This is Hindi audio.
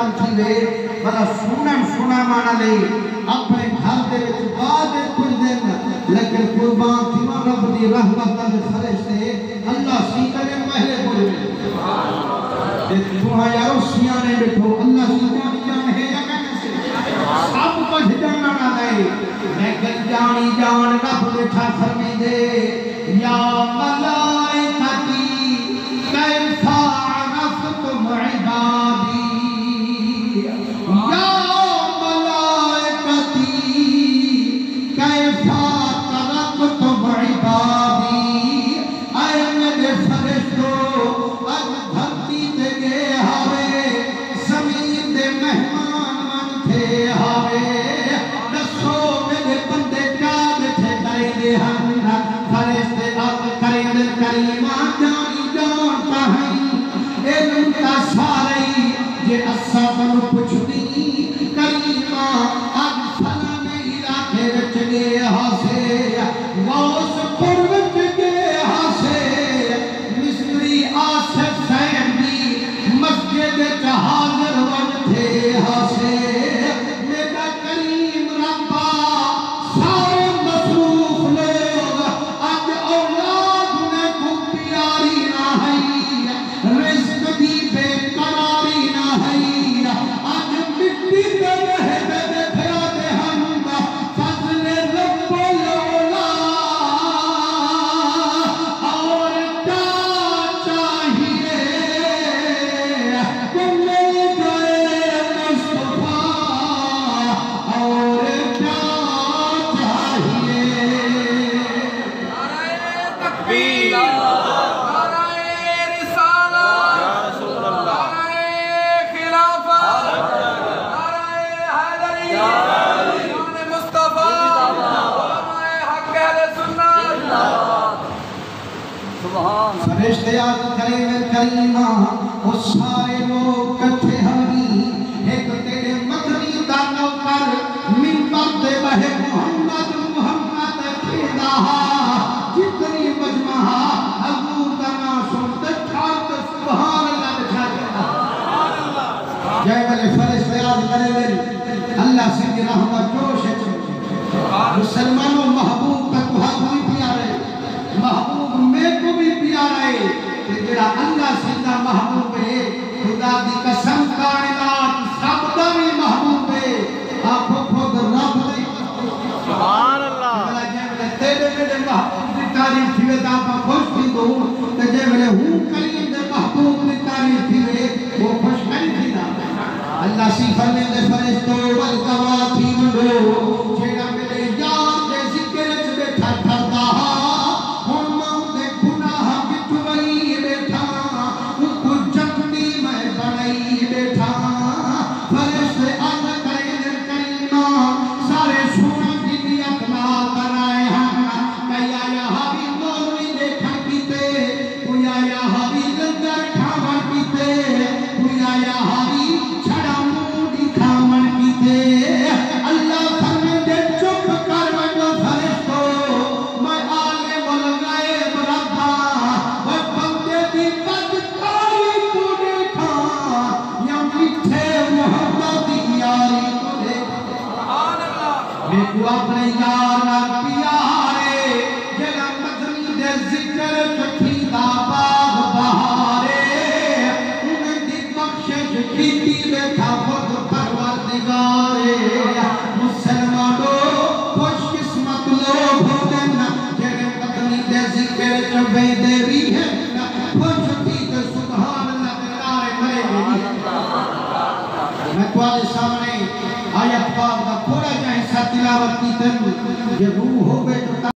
तैयार थी वे भला सुना माना ले अपने घर दे विच बाद कुछ दिन लेकिन कुर्बान थी रब दी रहमत दे फरिश्ते अल्लाह सी करे पहले बोले ते तुहा यारो सियाने बैठो अल्लाह सी जान है या कैसे सब कुछ जानना ना दे लेकिन जानी जान रब बैठा फरमे दे या मलाइकती कैफा अरफ्तुम इबादी या मलाइकती कैफा तरक्तुम इबादी आए मेरे फरिश्तों अज धरती ते गए हावे ज़मीन दे मेहमान बन थे हावे दसो मेरे बंदे क्या बैठे करे हम फरिश्ते अब करेंगे करीमा जानी जान पाहई ए नुता सारे ये असा तनु पुछदी करीमा अब फला में इलाके विच गए हासे गौस पुर विच गए हासे मिस्त्री आसिफ सैन दी मस्जिद विच हाजिर वन थे हासे मेरा करीम रब्बा सारे मसरूफ लोग आज औलाद ने को प्यारी ना है रिज़्क़ दी बेकरारी ना है आज मिट्टी पे रहते बैठा दे हम फज़ल रब्बुल औला और क्या चाहिए तुम मिल गए मुस्तफा और क्या चाहिए तकबीर नाराए रिसालत नाराए खिलाफत नाराए हैदरिया शान मुस्तफा उलमाए हक अहले सुन्नत सुभान फरिश्ते आज करीम करीमा वो सारे लोग इकट्ठे हमी एक तेरे मदनी दा नौकर मिंबर ते बहे मोहम्मद मोहम्मद खिदा जितनी मजमा हजूर दा नाम सुनते ठाक सुभान अल्लाह बिठा जय वाले फरिश्ते आज करे अल्लाह से की रहमत जोश है मुसलमानों महबूब का तुहां भी प्यारे महबूब में को भी प्यारा है कि तेरा अल्लाह सीधा महबूब है खुदा दी कसम कायनात सब दा भी महबूब है आखो खुद रब दी सुभान अल्लाह तेरे मेरे महबूब की तारीफ थी ता आप खुश थी दो ते जे मेरे हूं करीम दे महबूब की तारीफ थी वो खुश नहीं थी ना अल्लाह सी फरमे दे फरिश्तों वल कवाती मंडो जेड़ा मेरे यार दे जिक्र च बैठा ठरदा हुन मां दे गुनाह विच वई बैठा को जन्नती मैं बनाई बैठा फरिश्ते अज करे करीमा सारे सोना दी अपना कराए हम कया हावी मौलवी देखण कीते कोई आया हावी लंगर खावन कीते कोई आया हावी छड़ा मूडी खावन कीते अल्लाह फरमे दे चुप कर वजो फरिश्तो मैं आले मल गायब रब्बा वो बंदे दी बदकारी को देखा या मिठे मोहब्बत दी यारी को देखा सुभान अल्लाह मैं को अपने यार नाल प्यारे जेड़ा मदनी दे जिक्र चखी दा बाग बहारे उन्हें दी बख्शिश कीती बैठा खुद परवरदिगारे मुसलमानों खुशकिस्मत लोग होते ना जेड़े मदनी दे जिक्र च बेदे भी है खुश थी तो सुभान अल्लाह दे नारे मरे मैं तुम्हारे सामने आयत पाक का थोड़ा सा हिस्सा तिलावत की तन ये रूह हो गए